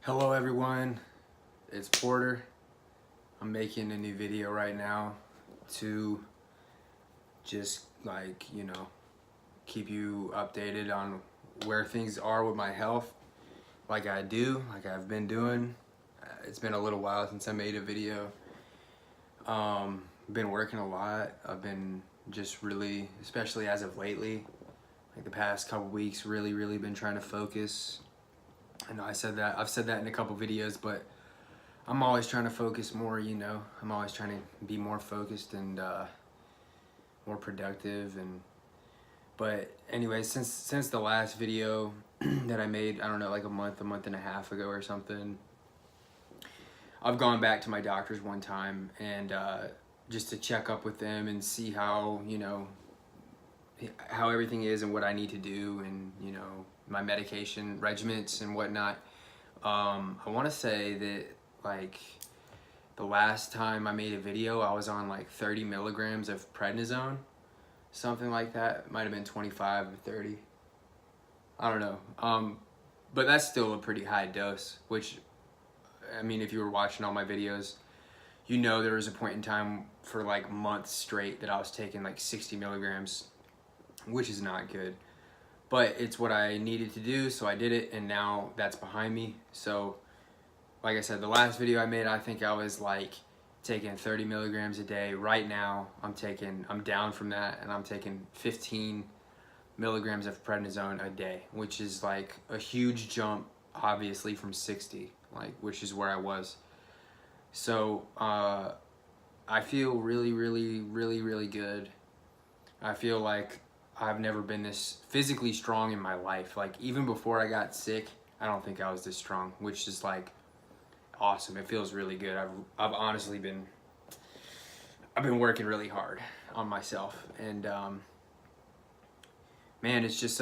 Hello everyone, it's Porter. I'm making a new video right now to just keep you updated on where things are with my health like I've been doing. It's been a little while since I made a video. Been working a lot. I've been just really, especially as of lately, like the past couple weeks, really been trying to focus. I know I've said that in a couple videos, but I'm always trying to focus more, I'm always trying to be more focused and more productive. But anyway, since the last video that I made, I don't know, like a month and a half ago or something, I've gone back to my doctors one time and just to check up with them and see how everything is and what I need to do, and my medication regimens and whatnot. I want to say that like the last time I made a video, I was on like 30 milligrams of prednisone, something like that. It might have been 25 or 30. I don't know. But that's still a pretty high dose, which, I mean, if you were watching all my videos, there was a point in time for like months straight that I was taking like 60 milligrams, which is not good. But it's what I needed to do, so I did it, and now that's behind me. So, like I said, the last video I made, I think I was like taking 30 milligrams a day. Right now, I'm down from that, and I'm taking 15 milligrams of prednisone a day, which is like a huge jump, obviously, from 60, which is where I was. So, I feel really good. I feel like I've never been this physically strong in my life. Like, even before I got sick, I don't think I was this strong, which is like awesome. It feels really good. I've honestly been working really hard on myself, and man, it's just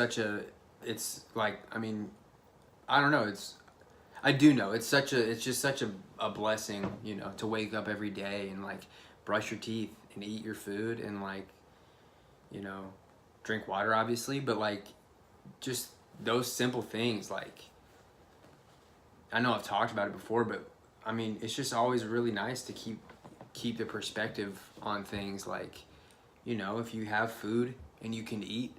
it's like, I mean, I don't know, I do know it's just such a blessing, to wake up every day and like brush your teeth and eat your food and like, drink water, obviously, but like just those simple things. Like, I know I've talked about it before, but I mean, it's just always really nice to keep the perspective on things. Like, if you have food and you can eat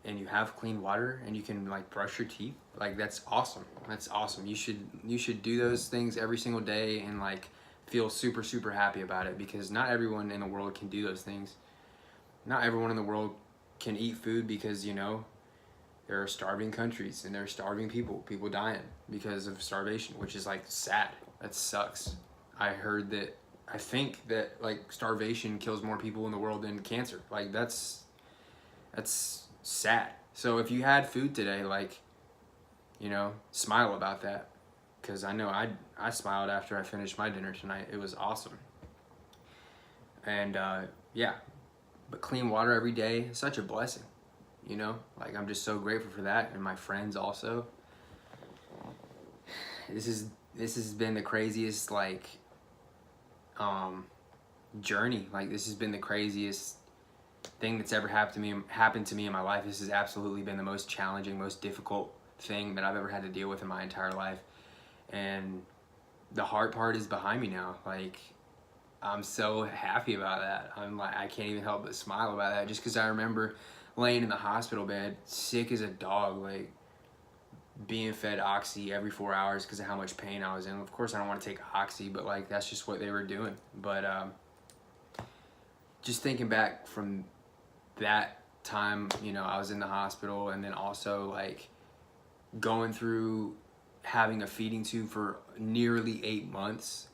and you have clean water and you can like brush your teeth, like that's awesome. That's awesome. You should do those things every single day and like feel super happy about it, because not everyone in the world can do those things. Not everyone in the world can eat food, because there are starving countries and there are starving people dying because of starvation, which is like sad. That sucks. I think that like starvation kills more people in the world than cancer. Like that's sad. So if you had food today, like, smile about that, because I know I smiled after I finished my dinner tonight. It was awesome. And yeah, but clean water every day is such a blessing. Like, I'm just so grateful for that, and my friends also. This has been the craziest like journey. Like, this has been the craziest thing that's ever happened to me in my life. This has absolutely been the most challenging, most difficult thing that I've ever had to deal with in my entire life. And the hard part is behind me now. Like, I'm so happy about that. I can't even help but smile about that, just because I remember laying in the hospital bed, sick as a dog, like being fed oxy every 4 hours because of how much pain I was in. Of course, I don't want to take oxy, but like that's just what they were doing. But just thinking back from that time, I was in the hospital, and then also like going through having a feeding tube for nearly 8 months.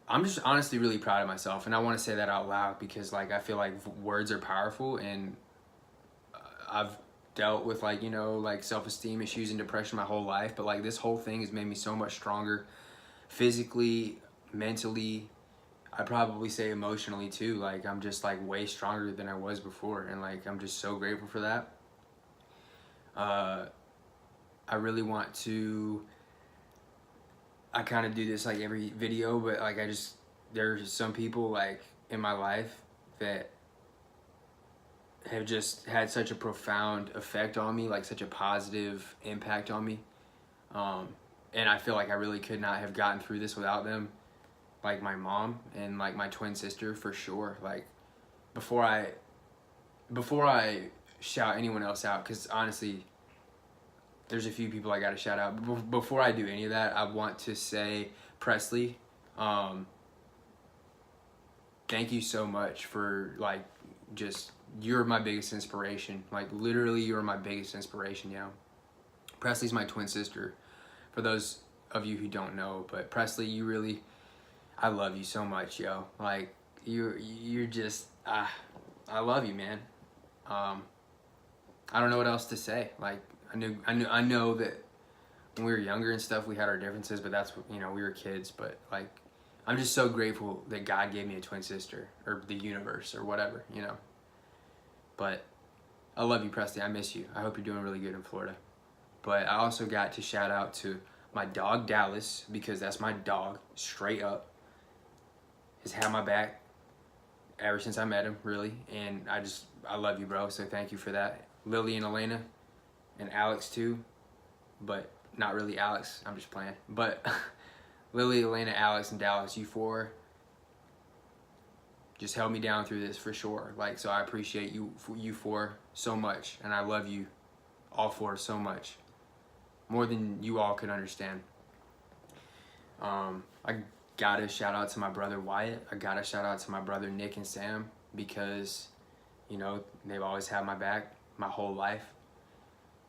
I'm just honestly really proud of myself, and I want to say that out loud, because like I feel like words are powerful, and I've dealt with like like self-esteem issues and depression my whole life, but like this whole thing has made me so much stronger, physically, mentally. I'd probably say emotionally too. Like, I'm just like way stronger than I was before, and like I'm just so grateful for that. I really want to, I kind of do this like every video, but like there's some people like in my life that have just had such a profound effect on me, like such a positive impact on me. And I feel like I really could not have gotten through this without them. Like my mom and like my twin sister for sure. Like before I shout anyone else out, because honestly, there's a few people I gotta shout out. Before I do any of that, I want to say, Presley, thank you so much for like just, you're my biggest inspiration. Like literally, you're my biggest inspiration, you know. Presley's my twin sister, for those of you who don't know, but Presley, you really, I love you so much, yo. Like you're just, I love you, man. I don't know what else to say. Like I know that when we were younger and stuff, we had our differences, but that's, you know, we were kids. But like, I'm just so grateful that God gave me a twin sister, or the universe, or whatever, you know. But I love you, Presley. I miss you. I hope you're doing really good in Florida. But I also got to shout out to my dog Dallas, because that's my dog, straight up. Has had my back ever since I met him, really. And I love you, bro. So thank you for that. Lily and Elena, and Alex too, but not really Alex. I'm just playing. But Lily, Elena, Alex, and Dallas, you four just held me down through this for sure. Like, so I appreciate you four so much, and I love you all four so much, more than you all could understand. I gotta shout out to my brother Wyatt. I gotta shout out to my brother Nick and Sam, because, you know, they've always had my back my whole life.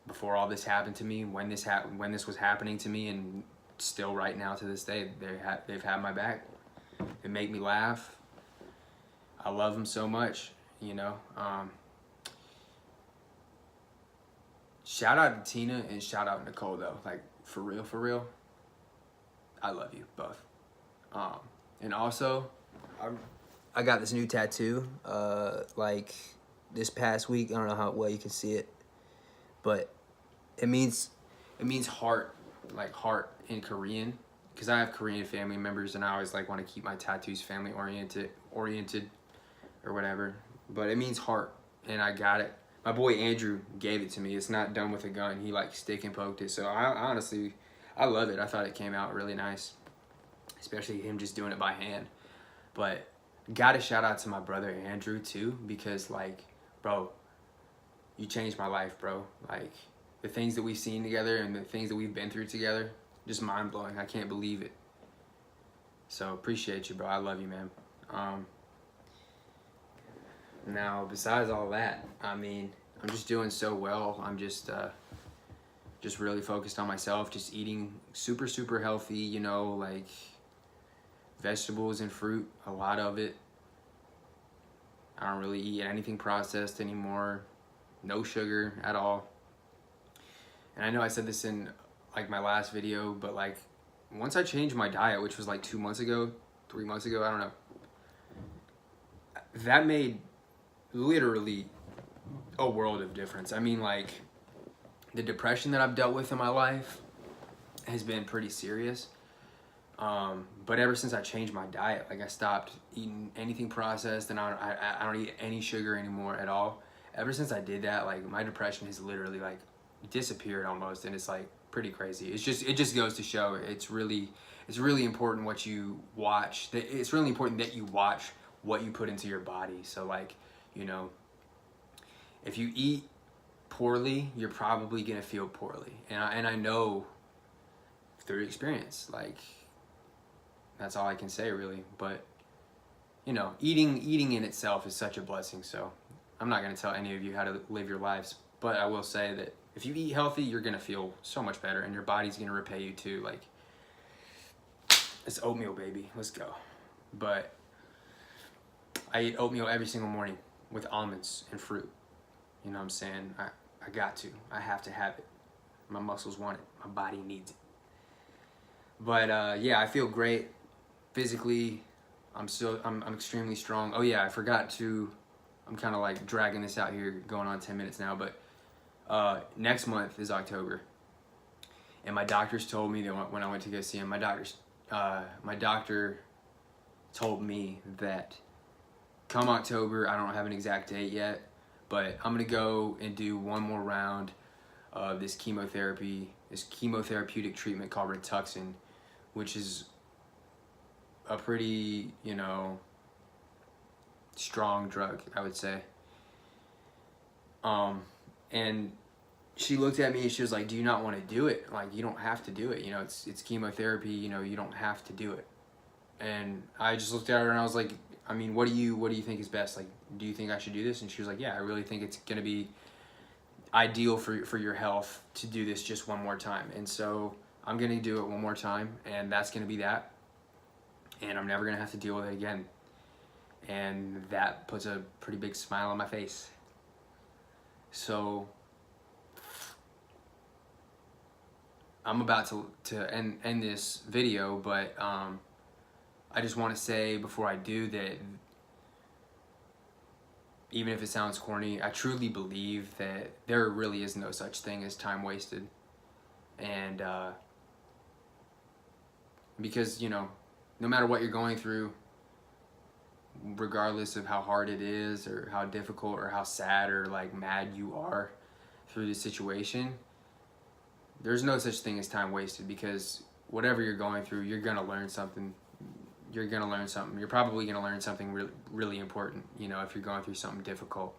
Before all this happened to me, when this was happening to me, and still right now to this day, they've had my back. They make me laugh. I love them so much, you know. Shout out to Tina and shout out Nicole though. Like for real. I love you both. And also, I got this new tattoo. Like this past week. I don't know how well you can see it, but it means heart, like heart in Korean, because I have Korean family members, and I always like want to keep my tattoos family oriented or whatever. But it means heart, and I got it. My boy Andrew gave it to me. It's not done with a gun. He like stick and poked it. So I honestly, I love it. I thought it came out really nice, especially him just doing it by hand. But gotta shout out to my brother Andrew too, because like, bro, you changed my life, bro. Like the things that we've seen together and the things that we've been through together, just mind blowing. I can't believe it. So appreciate you, bro. I love you, man. Now, besides all that, I mean, I'm just doing so well. I'm just really focused on myself, just eating super healthy, you know, like vegetables and fruit, a lot of it. I don't really eat anything processed anymore. No sugar at all. And I know I said this in like my last video, but like once I changed my diet, which was like 2 months ago, 3 months ago, I don't know, that made literally a world of difference. I mean, like the depression that I've dealt with in my life has been pretty serious. But ever since I changed my diet, like I stopped eating anything processed, and I don't eat any sugar anymore at all. Ever since I did that, like my depression has literally like disappeared almost, and it's like pretty crazy. It just goes to show it's really important what you watch. It's really important that you watch what you put into your body. So like, you know, if you eat poorly, you're probably gonna feel poorly, and I know through experience. Like that's all I can say really. But you know, eating in itself is such a blessing. So I'm not gonna tell any of you how to live your lives, but I will say that if you eat healthy, you're gonna feel so much better, and your body's gonna repay you too. Like it's oatmeal, baby. Let's go. But I eat oatmeal every single morning with almonds and fruit. You know what I'm saying? I got to. I have to have it. My muscles want it. My body needs it. But yeah, I feel great physically. I'm extremely strong. Oh yeah, I forgot to. I'm kind of like dragging this out here, going on 10 minutes now. But next month is October, and my doctors told me that when I went to go see him, my doctor told me that come October, I don't have an exact date yet, But I'm gonna go and do one more round of this chemotherapeutic treatment called Rituxan, which is a pretty, you know, strong drug, I would say. And she looked at me and she was like, "Do you not want to do it? Like, you don't have to do it. You know, it's chemotherapy. You know, you don't have to do it." And I just looked at her and I was like, "I mean, what do you think is best? Like, do you think I should do this?" And she was like, "Yeah, I really think it's gonna be ideal for your health to do this just one more time." And so I'm gonna do it one more time, and that's gonna be that. And I'm never gonna have to deal with it again. And that puts a pretty big smile on my face. So I'm about to end this video, but I just want to say before I do that, even if it sounds corny, I truly believe that there really is no such thing as time wasted. And because, you know, no matter what you're going through, regardless of how hard it is or how difficult or how sad or like mad you are through the situation, there's no such thing as time wasted, because whatever you're going through, you're gonna learn something. You're gonna learn something. You're probably gonna learn something really, really important, you know, if you're going through something difficult.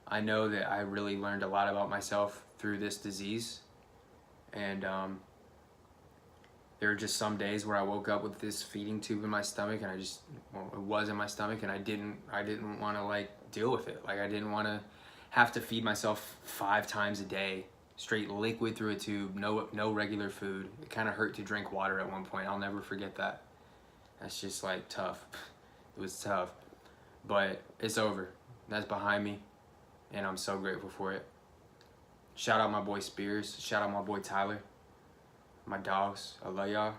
I know that I really learned a lot about myself through this disease, and there were just some days where I woke up with this feeding tube in my stomach, and it was in my stomach, and I didn't want to like deal with it. Like, I didn't want to have to feed myself 5 times a day, straight liquid through a tube, no regular food. It kind of hurt to drink water at one point. I'll never forget that. That's just like tough. It was tough, but it's over. That's behind me, and I'm so grateful for it. Shout out my boy Spears. Shout out my boy Tyler. My dogs. I love y'all.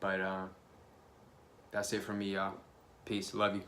But that's it from me, y'all. Peace. Love you.